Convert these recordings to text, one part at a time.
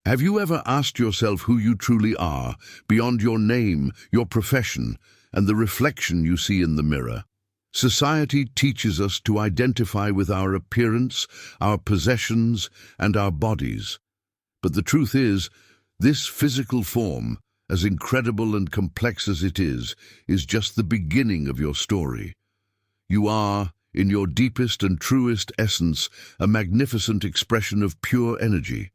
Have you ever asked yourself who you truly are, beyond your name, your profession, and the reflection you see in the mirror? Society teaches us to identify with our appearance, our possessions, and our bodies. But the truth is, this physical form, as incredible and complex as it is just the beginning of your story. You are, in your deepest and truest essence, a magnificent expression of pure energy,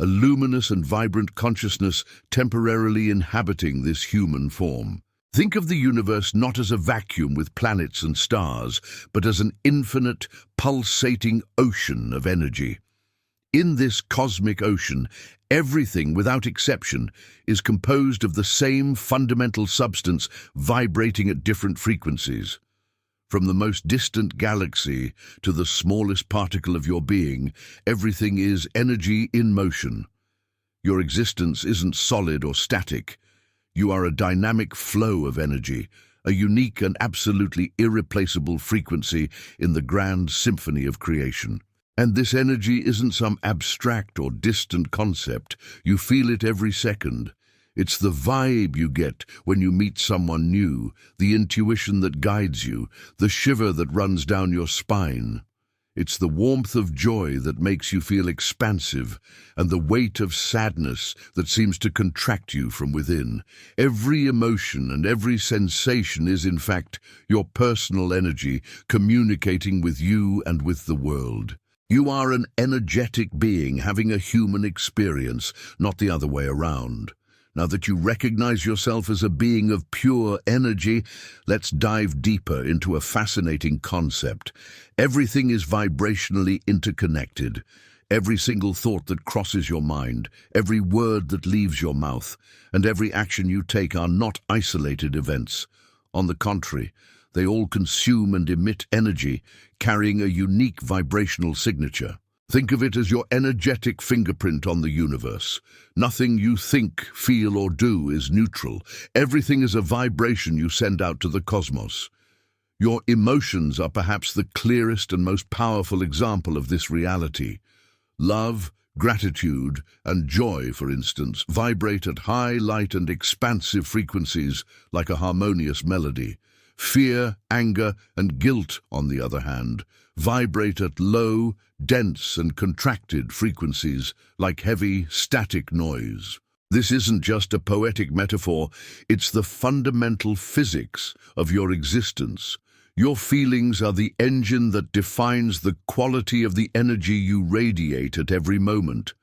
a luminous and vibrant consciousness temporarily inhabiting this human form. Think of the universe not as a vacuum with planets and stars, but as an infinite, pulsating ocean of energy. In this cosmic ocean, everything, without exception, is composed of the same fundamental substance vibrating at different frequencies. From the most distant galaxy to the smallest particle of your being, everything is energy in motion. Your existence isn't solid or static. You are a dynamic flow of energy, a unique and absolutely irreplaceable frequency in the grand symphony of creation. And this energy isn't some abstract or distant concept. You feel it every second. It's the vibe you get when you meet someone new, the intuition that guides you, the shiver that runs down your spine. It's the warmth of joy that makes you feel expansive, and the weight of sadness that seems to contract you from within. Every emotion and every sensation is, in fact, your personal energy communicating with you and with the world. You are an energetic being having a human experience, not the other way around. Now that you recognize yourself as a being of pure energy, let's dive deeper into a fascinating concept. Everything is vibrationally interconnected. Every single thought that crosses your mind, every word that leaves your mouth, and every action you take are not isolated events. On the contrary, they all consume and emit energy, carrying a unique vibrational signature. Think of it as your energetic fingerprint on the universe. Nothing you think, feel, or do is neutral. Everything is a vibration you send out to the cosmos. Your emotions are perhaps the clearest and most powerful example of this reality. Love, gratitude, and joy, for instance, vibrate at high, light, and expansive frequencies like a harmonious melody. Fear, anger, and guilt, on the other hand, vibrate at low, dense, and contracted frequencies like heavy, static noise. This isn't just a poetic metaphor, it's the fundamental physics of your existence. Your feelings are the engine that defines the quality of the energy you radiate at every moment.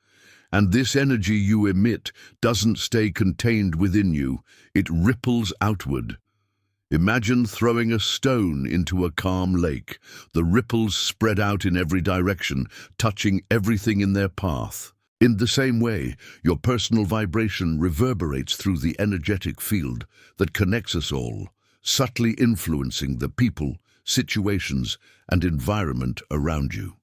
And this energy you emit doesn't stay contained within you, it ripples outward. Imagine throwing a stone into a calm lake. The ripples spread out in every direction, touching everything in their path. In the same way, your personal vibration reverberates through the energetic field that connects us all, subtly influencing the people, situations, and environment around you.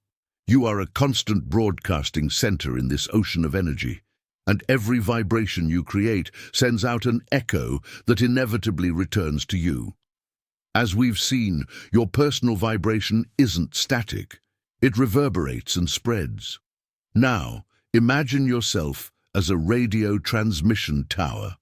You are a constant broadcasting center in this ocean of energy, and every vibration you create sends out an echo that inevitably returns to you. As we've seen, your personal vibration isn't static. It reverberates and spreads. Now, imagine yourself as a radio transmission tower,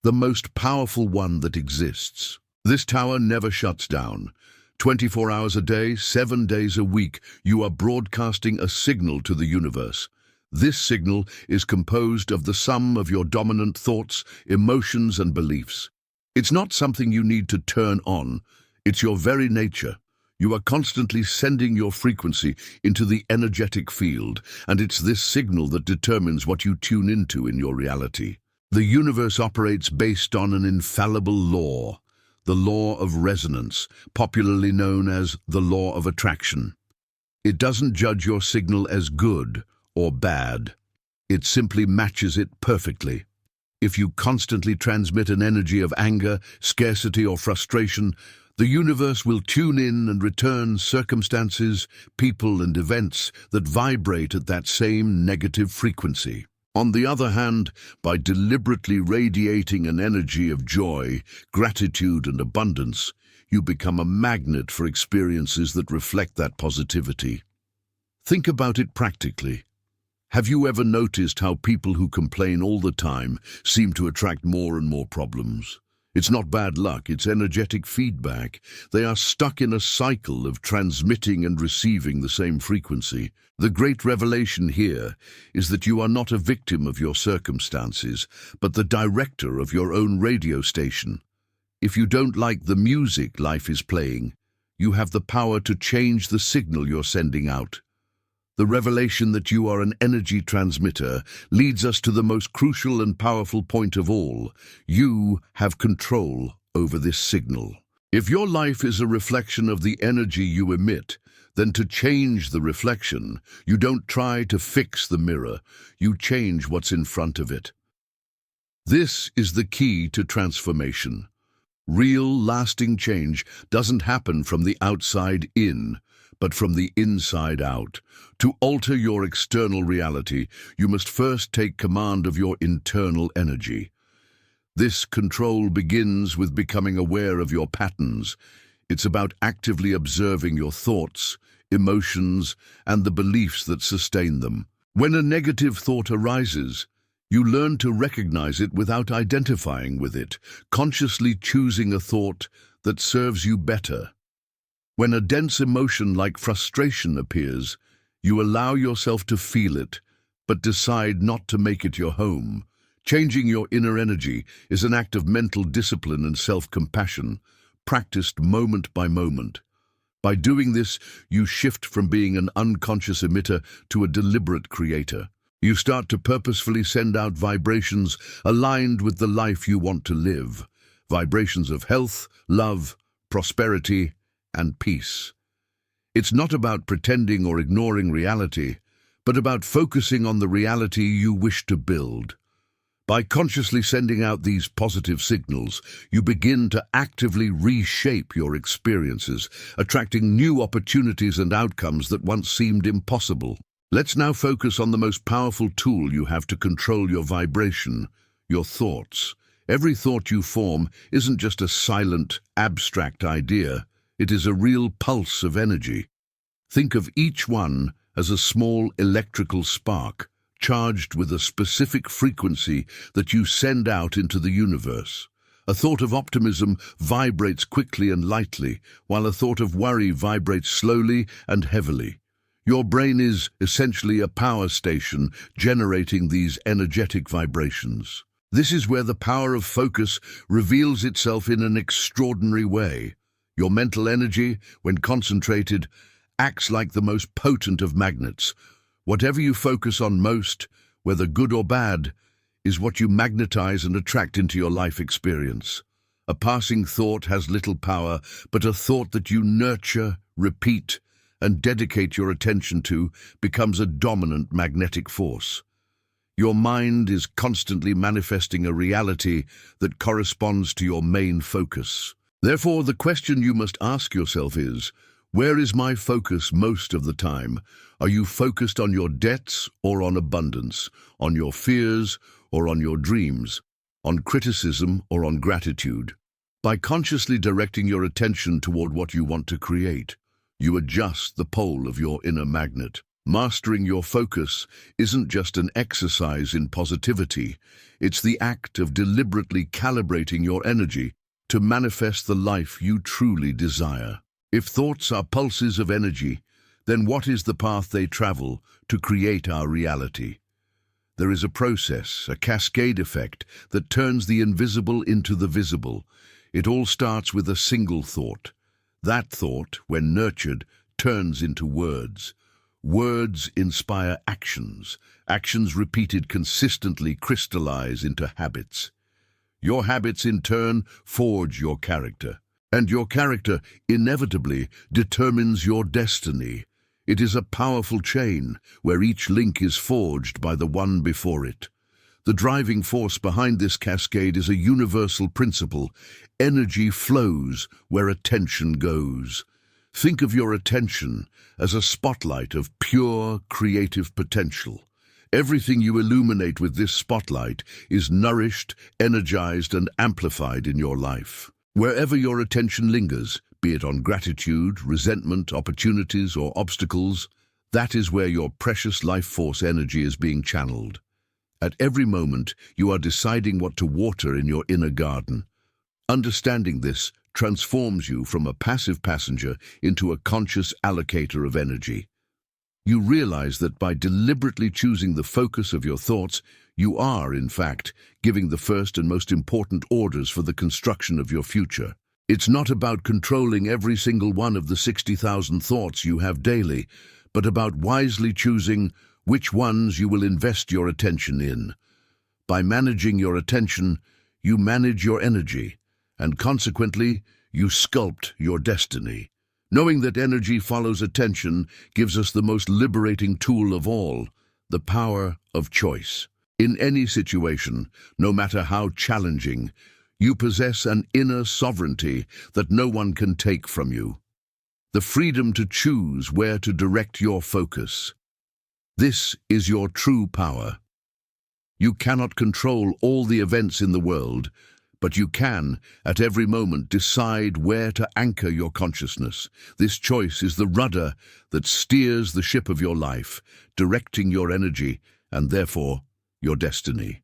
the most powerful one that exists. This tower never shuts down. 24 hours a day, 7 days a week, you are broadcasting a signal to the universe. This signal is composed of the sum of your dominant thoughts, emotions, and beliefs. It's not something you need to turn on. It's your very nature. You are constantly sending your frequency into the energetic field, and it's this signal that determines what you tune into in your reality. The universe operates based on an infallible law, the law of resonance, popularly known as the law of attraction. It doesn't judge your signal as good or bad. It simply matches it perfectly. If you constantly transmit an energy of anger, scarcity, or frustration, the universe will tune in and return circumstances, people, and events that vibrate at that same negative frequency. On the other hand, by deliberately radiating an energy of joy, gratitude, and abundance, you become a magnet for experiences that reflect that positivity. Think about it practically. Have you ever noticed how people who complain all the time seem to attract more and more problems? It's not bad luck, it's energetic feedback. They are stuck in a cycle of transmitting and receiving the same frequency. The great revelation here is that you are not a victim of your circumstances, but the director of your own radio station. If you don't like the music life is playing, you have the power to change the signal you're sending out. The revelation that you are an energy transmitter leads us to the most crucial and powerful point of all. You have control over this signal. If your life is a reflection of the energy you emit, then to change the reflection, you don't try to fix the mirror, you change what's in front of it. This is the key to transformation. Real, lasting change doesn't happen from the outside in, but from the inside out. To alter your external reality, you must first take command of your internal energy. This control begins with becoming aware of your patterns. It's about actively observing your thoughts, emotions, and the beliefs that sustain them. When a negative thought arises, you learn to recognize it without identifying with it, consciously choosing a thought that serves you better. When a dense emotion like frustration appears, you allow yourself to feel it, but decide not to make it your home. Changing your inner energy is an act of mental discipline and self-compassion, practiced moment by moment. By doing this, you shift from being an unconscious emitter to a deliberate creator. You start to purposefully send out vibrations aligned with the life you want to live. Vibrations of health, love, prosperity, and peace. It's not about pretending or ignoring reality, but about focusing on the reality you wish to build. By consciously sending out these positive signals, you begin to actively reshape your experiences, attracting new opportunities and outcomes that once seemed impossible. Let's now focus on the most powerful tool you have to control your vibration, your thoughts. Every thought you form isn't just a silent, abstract idea. It is a real pulse of energy. Think of each one as a small electrical spark, charged with a specific frequency that you send out into the universe. A thought of optimism vibrates quickly and lightly, while a thought of worry vibrates slowly and heavily. Your brain is essentially a power station generating these energetic vibrations. This is where the power of focus reveals itself in an extraordinary way. Your mental energy, when concentrated, acts like the most potent of magnets. Whatever you focus on most, whether good or bad, is what you magnetize and attract into your life experience. A passing thought has little power, but a thought that you nurture, repeat, and dedicate your attention to becomes a dominant magnetic force. Your mind is constantly manifesting a reality that corresponds to your main focus. Therefore, the question you must ask yourself is, where is my focus most of the time? Are you focused on your debts or on abundance, on your fears or on your dreams, on criticism or on gratitude? By consciously directing your attention toward what you want to create, you adjust the pole of your inner magnet. Mastering your focus isn't just an exercise in positivity, it's the act of deliberately calibrating your energy to manifest the life you truly desire. If thoughts are pulses of energy, then what is the path they travel to create our reality? There is a process, a cascade effect, that turns the invisible into the visible. It all starts with a single thought. That thought, when nurtured, turns into words. Words inspire actions. Actions repeated consistently crystallize into habits. Your habits, in turn, forge your character. And your character inevitably determines your destiny. It is a powerful chain where each link is forged by the one before it. The driving force behind this cascade is a universal principle. Energy flows where attention goes. Think of your attention as a spotlight of pure creative potential. Everything you illuminate with this spotlight is nourished, energized, and amplified in your life. Wherever your attention lingers, be it on gratitude, resentment, opportunities, or obstacles, That is where your precious life force energy is being channeled. At every moment, you are deciding what to water in your inner garden. Understanding this transforms you from a passive passenger into a conscious allocator of energy. You realize that by deliberately choosing the focus of your thoughts, you are, in fact, giving the first and most important orders for the construction of your future. It's not about controlling every single one of the 60,000 thoughts you have daily, but about wisely choosing which ones you will invest your attention in. By managing your attention, you manage your energy, and consequently, you sculpt your destiny. Knowing that energy follows attention gives us the most liberating tool of all, the power of choice. In any situation, no matter how challenging, you possess an inner sovereignty that no one can take from you. The freedom to choose where to direct your focus. This is your true power. You cannot control all the events in the world, but you can, at every moment, decide where to anchor your consciousness. This choice is the rudder that steers the ship of your life, directing your energy and, therefore, your destiny.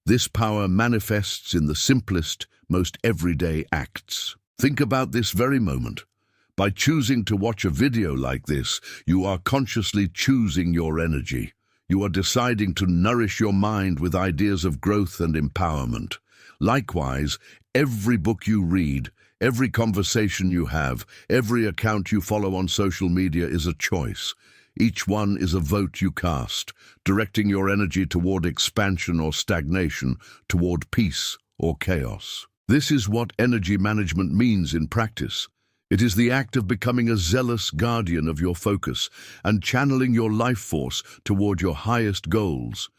This power manifests in the simplest, most everyday acts. Think about this very moment. By choosing to watch a video like this, you are consciously choosing your energy. You are deciding to nourish your mind with ideas of growth and empowerment. Likewise, every book you read, every conversation you have, every account you follow on social media is a choice. Each one is a vote you cast, directing your energy toward expansion or stagnation, toward peace or chaos. This is what energy management means in practice. It is the act of becoming a zealous guardian of your focus and channeling your life force toward your highest goals.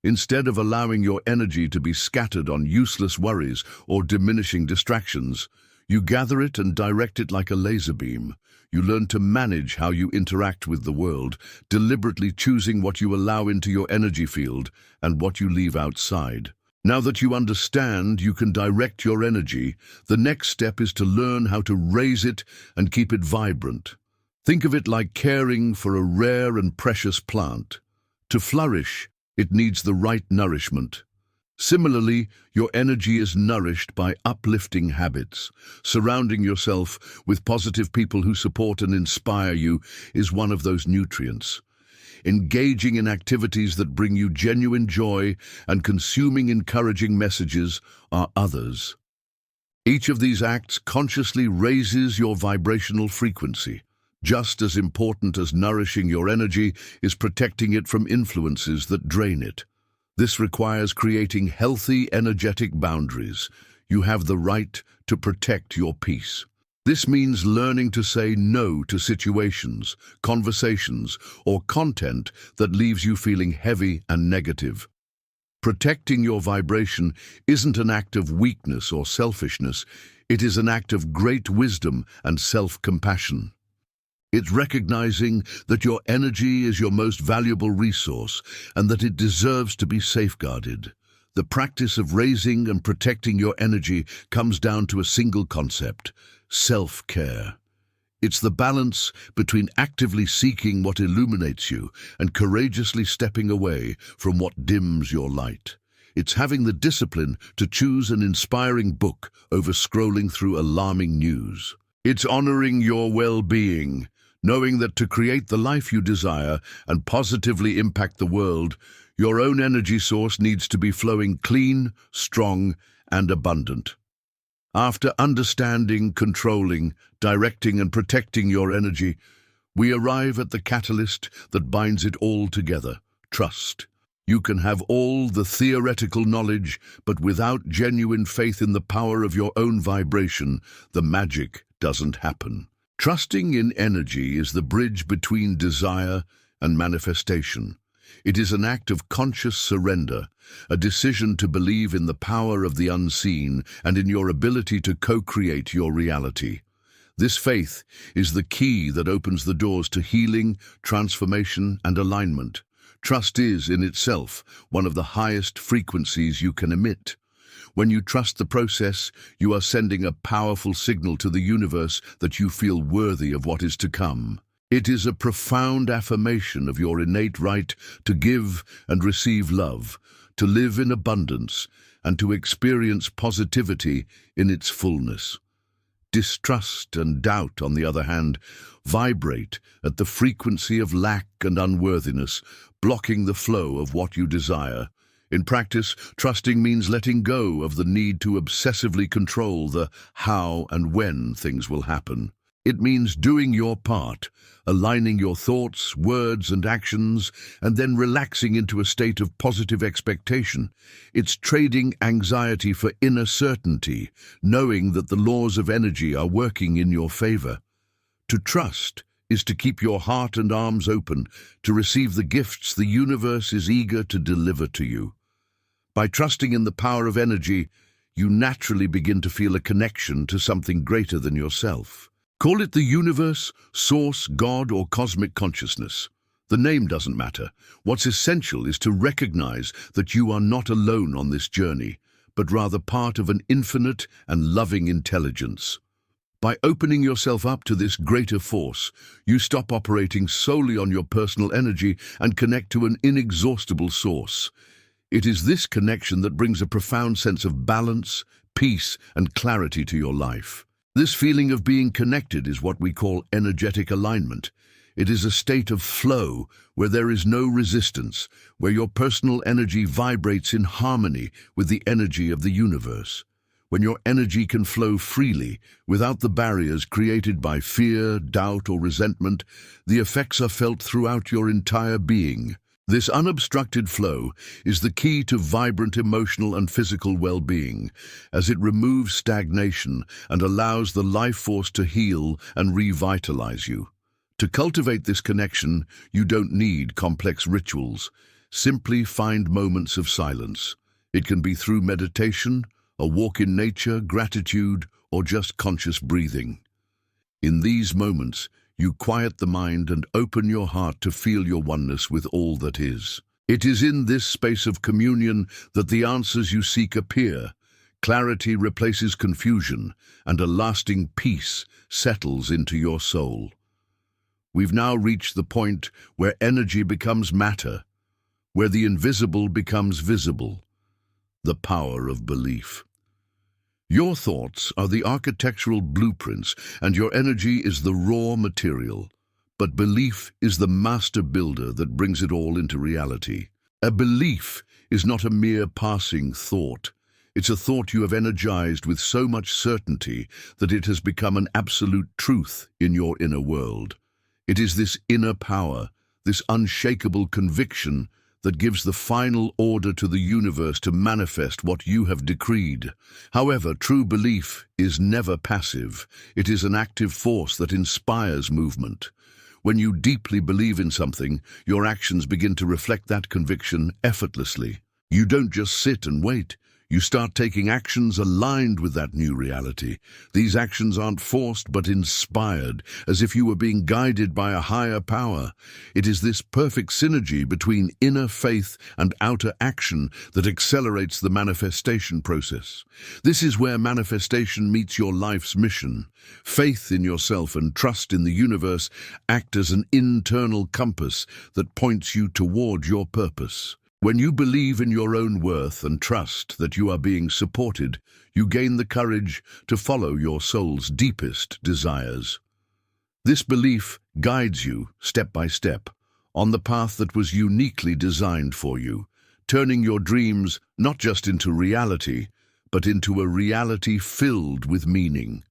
Instead of allowing your energy to be scattered on useless worries or diminishing distractions, you gather it and direct it like a laser beam. You learn to manage how you interact with the world, deliberately choosing what you allow into your energy field and what you leave outside. Now that you understand you can direct your energy, the next step is to learn how to raise it and keep it vibrant. Think of it like caring for a rare and precious plant. To flourish, it needs the right nourishment. Similarly, your energy is nourished by uplifting habits. Surrounding yourself with positive people who support and inspire you is one of those nutrients. Engaging in activities that bring you genuine joy and consuming encouraging messages are others. Each of these acts consciously raises your vibrational frequency. Just as important as nourishing your energy is protecting it from influences that drain it. This requires creating healthy, energetic boundaries. You have the right to protect your peace. This means learning to say no to situations, conversations, or content that leaves you feeling heavy and negative. Protecting your vibration isn't an act of weakness or selfishness. It is an act of great wisdom and self-compassion. It's recognizing that your energy is your most valuable resource and that it deserves to be safeguarded. The practice of raising and protecting your energy comes down to a single concept: self-care. It's the balance between actively seeking what illuminates you and courageously stepping away from what dims your light. It's having the discipline to choose an inspiring book over scrolling through alarming news. It's honoring your well-being, knowing that to create the life you desire and positively impact the world, your own energy source needs to be flowing clean, strong, and abundant. After understanding, controlling, directing, and protecting your energy, we arrive at the catalyst that binds it all together: trust. You can have all the theoretical knowledge, but without genuine faith in the power of your own vibration, the magic doesn't happen. Trusting in energy is the bridge between desire and manifestation. It is an act of conscious surrender, a decision to believe in the power of the unseen and in your ability to co-create your reality. This faith is the key that opens the doors to healing, transformation, and alignment. Trust is, in itself, one of the highest frequencies you can emit. When you trust the process, you are sending a powerful signal to the universe that you feel worthy of what is to come. It is a profound affirmation of your innate right to give and receive love, to live in abundance, and to experience positivity in its fullness. Distrust and doubt, on the other hand, vibrate at the frequency of lack and unworthiness, blocking the flow of what you desire. In practice, trusting means letting go of the need to obsessively control the how and when things will happen. It means doing your part, aligning your thoughts, words, and actions, and then relaxing into a state of positive expectation. It's trading anxiety for inner certainty, knowing that the laws of energy are working in your favor. To trust is to keep your heart and arms open to receive the gifts the universe is eager to deliver to you. By trusting in the power of energy, you naturally begin to feel a connection to something greater than yourself. Call it the universe, source, God, or cosmic consciousness. The name doesn't matter. What's essential is to recognize that you are not alone on this journey, but rather part of an infinite and loving intelligence. By opening yourself up to this greater force, you stop operating solely on your personal energy and connect to an inexhaustible source. It is this connection that brings a profound sense of balance, peace, and clarity to your life. This feeling of being connected is what we call energetic alignment. It is a state of flow where there is no resistance, where your personal energy vibrates in harmony with the energy of the universe. When your energy can flow freely, without the barriers created by fear, doubt, or resentment, the effects are felt throughout your entire being. This unobstructed flow is the key to vibrant emotional and physical well-being, as it removes stagnation and allows the life force to heal and revitalize you. To cultivate this connection, you don't need complex rituals. Simply find moments of silence. It can be through meditation, a walk in nature, gratitude, or just conscious breathing. In these moments, you quiet the mind and open your heart to feel your oneness with all that is. It is in this space of communion that the answers you seek appear. Clarity replaces confusion, and a lasting peace settles into your soul. We've now reached the point where energy becomes matter, where the invisible becomes visible. The power of belief. Your thoughts are the architectural blueprints, and your energy is the raw material. But belief is the master builder that brings it all into reality. A belief is not a mere passing thought. It's a thought you have energized with so much certainty that it has become an absolute truth in your inner world. It is this inner power, this unshakable conviction, that gives the final order to the universe to manifest what you have decreed. However, true belief is never passive. It is an active force that inspires movement. When you deeply believe in something, your actions begin to reflect that conviction effortlessly. You don't just sit and wait. You start taking actions aligned with that new reality. These actions aren't forced but inspired, as if you were being guided by a higher power. It is this perfect synergy between inner faith and outer action that accelerates the manifestation process. This is where manifestation meets your life's mission. Faith in yourself and trust in the universe act as an internal compass that points you toward your purpose. When you believe in your own worth and trust that you are being supported, you gain the courage to follow your soul's deepest desires. This belief guides you, step by step, on the path that was uniquely designed for you, turning your dreams not just into reality, but into a reality filled with meaning.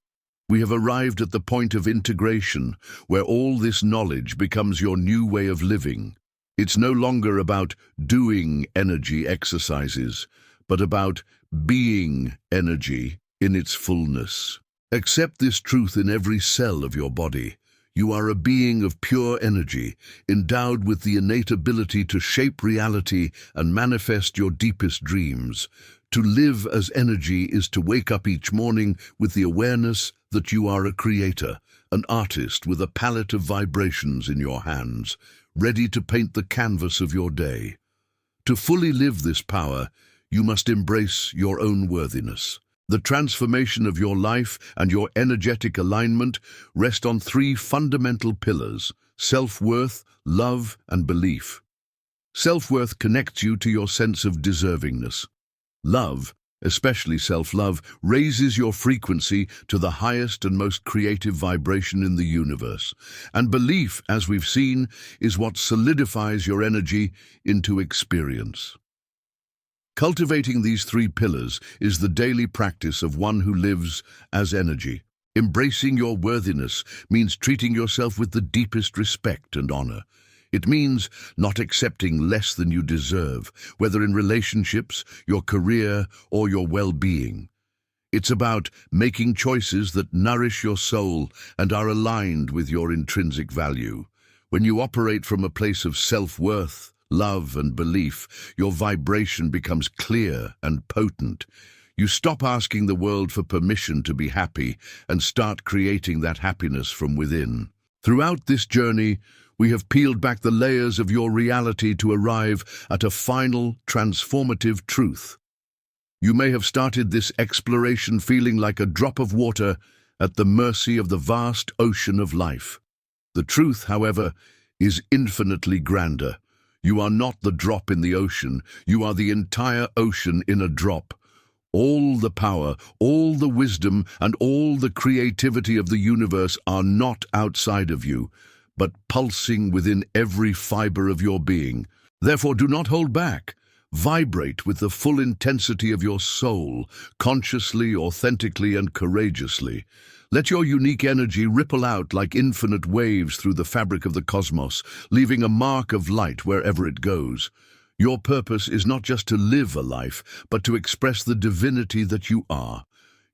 We have arrived at the point of integration, where all this knowledge becomes your new way of living. It's no longer about doing energy exercises, but about being energy in its fullness. Accept this truth in every cell of your body. You are a being of pure energy, endowed with the innate ability to shape reality and manifest your deepest dreams. To live as energy is to wake up each morning with the awareness that you are a creator, an artist with a palette of vibrations in your hands, ready to paint the canvas of your day. To fully live this power, you must embrace your own worthiness. The transformation of your life and your energetic alignment rest on three fundamental pillars: self-worth, love, and belief. Self-worth connects you to your sense of deservingness. Love, especially self-love, raises your frequency to the highest and most creative vibration in the universe. And belief, as we've seen, is what solidifies your energy into experience. Cultivating these three pillars is the daily practice of one who lives as energy. Embracing your worthiness means treating yourself with the deepest respect and honor. It means not accepting less than you deserve, whether in relationships, your career, or your well-being. It's about making choices that nourish your soul and are aligned with your intrinsic value. When you operate from a place of self-worth, love, and belief, your vibration becomes clear and potent. You stop asking the world for permission to be happy and start creating that happiness from within. Throughout this journey, we have peeled back the layers of your reality to arrive at a final, transformative truth. You may have started this exploration feeling like a drop of water at the mercy of the vast ocean of life. The truth, however, is infinitely grander. You are not the drop in the ocean, you are the entire ocean in a drop. All the power, all the wisdom, and all the creativity of the universe are not outside of you, but pulsing within every fiber of your being. Therefore, do not hold back. Vibrate with the full intensity of your soul, consciously, authentically, and courageously. Let your unique energy ripple out like infinite waves through the fabric of the cosmos, leaving a mark of light wherever it goes. Your purpose is not just to live a life, but to express the divinity that you are.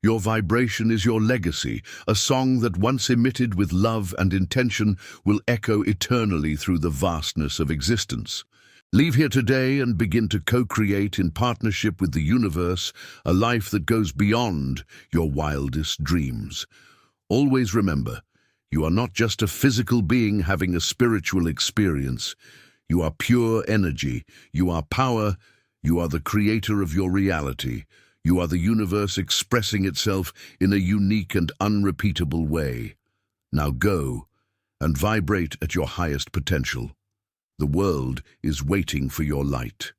Your vibration is your legacy, a song that once emitted with love and intention will echo eternally through the vastness of existence. Leave here today and begin to co-create in partnership with the universe a life that goes beyond your wildest dreams. Always remember, you are not just a physical being having a spiritual experience. You are pure energy, you are power, you are the creator of your reality. You are the universe expressing itself in a unique and unrepeatable way. Now go and vibrate at your highest potential. The world is waiting for your light.